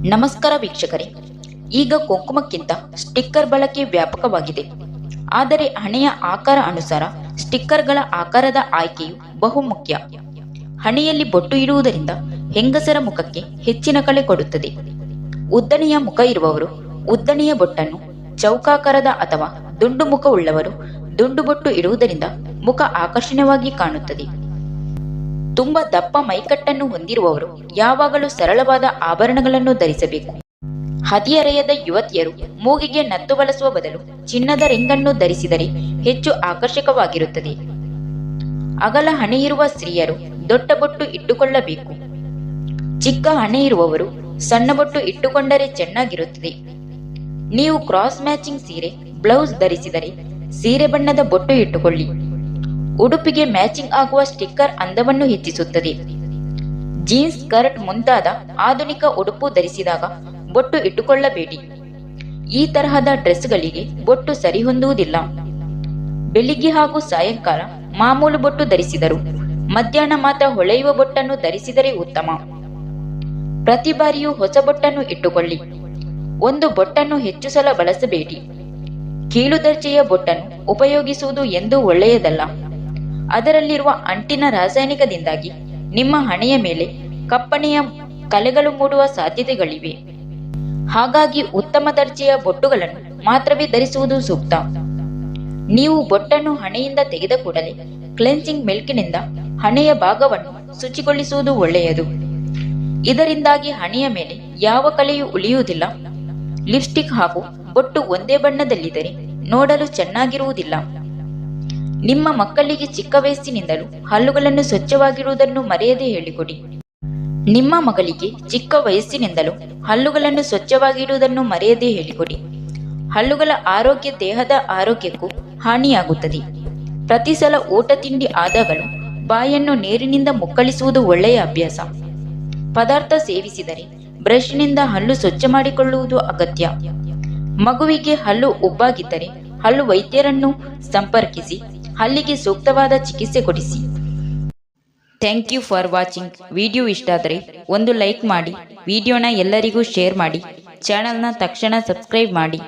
ನಮಸ್ಕಾರ ವೀಕ್ಷಕರೇ, ಈಗ ಕುಂಕುಮಕ್ಕಿಂತ ಸ್ಟಿಕ್ಕರ್ ಬಳಕೆ ವ್ಯಾಪಕವಾಗಿದೆ. ಆದರೆ ಹಣೆಯ ಆಕಾರ ಅನುಸಾರ ಸ್ಟಿಕ್ಕರ್ಗಳ ಆಕಾರದ ಆಯ್ಕೆಯು ಬಹುಮುಖ್ಯ. ಹಣೆಯಲ್ಲಿ ಬೊಟ್ಟು ಇಡುವುದರಿಂದ ಹೆಂಗಸರ ಮುಖಕ್ಕೆ ಹೆಚ್ಚಿನ ಕಳೆ ಕೊಡುತ್ತದೆ. ಉದ್ದನೆಯ ಮುಖ ಇರುವವರು ಉದ್ದನೆಯ ಬೊಟ್ಟನ್ನು, ಚೌಕಾಕಾರದ ಅಥವಾ ದುಂಡು ಮುಖ ಉಳ್ಳವರು ದುಂಡು ಬೊಟ್ಟು ಇಡುವುದರಿಂದ ಮುಖ ಆಕರ್ಷಣೀಯವಾಗಿ ಕಾಣುತ್ತದೆ. ತುಂಬಾ ದಪ್ಪ ಮೈಕಟ್ಟನ್ನು ಹೊಂದಿರುವವರು ಯಾವಾಗಲೂ ಸರಳವಾದ ಆಭರಣಗಳನ್ನು ಧರಿಸಬೇಕು. ಹದಿಹರೆಯದ ಯುವತಿಯರು ಮೂಗಿಗೆ ನತ್ತು ಬಳಸುವ ಬದಲು ಚಿನ್ನದ ರಿಂಗನ್ನು ಧರಿಸಿದರೆ ಹೆಚ್ಚು ಆಕರ್ಷಕವಾಗಿರುತ್ತದೆ. ಅಗಲ ಹಣೆ ಇರುವ ಸ್ತ್ರೀಯರು ದೊಡ್ಡ ಬೊಟ್ಟು ಇಟ್ಟುಕೊಳ್ಳಬೇಕು. ಚಿಕ್ಕ ಹಣೆ ಇರುವವರು ಸಣ್ಣ ಬೊಟ್ಟು ಇಟ್ಟುಕೊಂಡರೆ ಚೆನ್ನಾಗಿರುತ್ತದೆ. ನೀವು ಕ್ರಾಸ್ ಮ್ಯಾಚಿಂಗ್ ಸೀರೆ, ಬ್ಲೌಸ್ ಧರಿಸಿದರೆ ಸೀರೆ ಬಣ್ಣದ ಬೊಟ್ಟು ಇಟ್ಟುಕೊಳ್ಳಿ. ಉಡುಪಿಗೆ ಮ್ಯಾಚಿಂಗ್ ಆಗುವ ಸ್ಟಿಕ್ಕರ್ ಅಂದವನ್ನು ಹೆಚ್ಚಿಸುತ್ತದೆ. ಜೀನ್ಸ್, ಸ್ಕರ್ಟ್ ಮುಂತಾದ ಆಧುನಿಕ ಉಡುಪು ಧರಿಸಿದಾಗ ಬೊಟ್ಟು ಇಟ್ಟುಕೊಳ್ಳಬೇಡಿ. ಈ ತರಹದ ಡ್ರೆಸ್ಗಳಿಗೆ ಬೊಟ್ಟು ಸರಿಹೊಂದುವುದಿಲ್ಲ. ಬೆಳಿಗ್ಗೆ ಹಾಗೂ ಸಾಯಂಕಾಲ ಮಾಮೂಲು ಬೊಟ್ಟು ಧರಿಸಿದರು, ಮಧ್ಯಾಹ್ನ ಮಾತ್ರ ಹೊಳೆಯುವ ಬೊಟ್ಟನ್ನು ಧರಿಸಿದರೆ ಉತ್ತಮ. ಪ್ರತಿ ಬಾರಿಯೂ ಹೊಸ ಬೊಟ್ಟನ್ನು ಇಟ್ಟುಕೊಳ್ಳಿ. ಒಂದು ಬೊಟ್ಟನ್ನು ಹೆಚ್ಚು ಸಲ ಬಳಸಬೇಡಿ. ಕೀಳು ದರ್ಜೆಯ ಬೊಟ್ಟನ್ನು ಉಪಯೋಗಿಸುವುದು ಎಂದೂ ಒಳ್ಳೆಯದಲ್ಲ. ಅದರಲ್ಲಿರುವ ಅಂಟಿನ ರಾಸಾಯನಿಕದಿಂದಾಗಿ ನಿಮ್ಮ ಹಣೆಯ ಮೇಲೆ ಕಪ್ಪನೆಯ ಕಲೆಗಳು ಮೂಡುವ ಸಾಧ್ಯತೆಗಳಿವೆ. ಹಾಗಾಗಿ ಉತ್ತಮ ದರ್ಜೆಯ ಬೊಟ್ಟುಗಳನ್ನು ಮಾತ್ರವೇ ಧರಿಸುವುದು ಸೂಕ್ತ. ನೀವು ಬೊಟ್ಟನ್ನು ಹಣೆಯಿಂದ ತೆಗೆದ ಕೂಡಲೇ ಕ್ಲೆನ್ಸಿಂಗ್ ಮಿಲ್ಕಿನಿಂದ ಹಣೆಯ ಭಾಗವನ್ನು ಶುಚಿಗೊಳಿಸುವುದು ಒಳ್ಳೆಯದು. ಇದರಿಂದಾಗಿ ಹಣೆಯ ಮೇಲೆ ಯಾವ ಕಲೆಯೂ ಉಳಿಯುವುದಿಲ್ಲ. ಲಿಪ್ಸ್ಟಿಕ್ ಹಾಗೂ ಬೊಟ್ಟು ಒಂದೇ ಬಣ್ಣದಲ್ಲಿದ್ದರೆ ನೋಡಲು ಚೆನ್ನಾಗಿರುವುದಿಲ್ಲ. ನಿಮ್ಮ ಮಕ್ಕಳಿಗೆ ಚಿಕ್ಕ ವಯಸ್ಸಿನಿಂದಲೂ ಹಲ್ಲುಗಳನ್ನು ಸ್ವಚ್ಛವಾಗಿರುವುದನ್ನು ಮರೆಯದೆ ಹೇಳಿಕೊಡಿ. ನಿಮ್ಮ ಮಗಳಿಗೆ ಚಿಕ್ಕ ವಯಸ್ಸಿನಿಂದಲೂ ಹಲ್ಲುಗಳನ್ನು ಸ್ವಚ್ಛವಾಗಿಡುವುದನ್ನು ಮರೆಯದೆ ಹೇಳಿಕೊಡಿ. ಹಲ್ಲುಗಳ ಆರೋಗ್ಯ ದೇಹದ ಆರೋಗ್ಯಕ್ಕೂ ಹಾನಿಯಾಗುತ್ತದೆ. ಪ್ರತಿ ಸಲ ಊಟ ತಿಂಡಿ ಆದಾಗಲೂ ಬಾಯನ್ನು ನೀರಿನಿಂದ ಮುಕ್ಕಳಿಸುವುದು ಒಳ್ಳೆಯ ಅಭ್ಯಾಸ. ಪದಾರ್ಥ ಸೇವಿಸಿದರೆ ಬ್ರಷ್ನಿಂದ ಹಲ್ಲು ಸ್ವಚ್ಛ ಮಾಡಿಕೊಳ್ಳುವುದು ಅಗತ್ಯ. ಮಗುವಿಗೆ ಹಲ್ಲು ಉಬ್ಬಾಗಿದ್ದರೆ ಹಲ್ಲು ವೈದ್ಯರನ್ನು ಸಂಪರ್ಕಿಸಿ ಹಲ್ಲಿಗೆ ಸೂಕ್ತವಾದ ಚಿಕಿತ್ಸೆ ಕೊಡಿಸಿ. Thank you for watching. Video ಇಷ್ಟ ಆದರೆ ಒಂದು ಲೈಕ್ ಮಾಡಿ, ವಿಡಿಯೋನ ಎಲ್ಲರಿಗೂ ಶೇರ್ ಮಾಡಿ, ಚಾನಲ್ನ ತಕ್ಷಣ ಸಬ್ಸ್ಕ್ರೈಬ್ ಮಾಡಿ.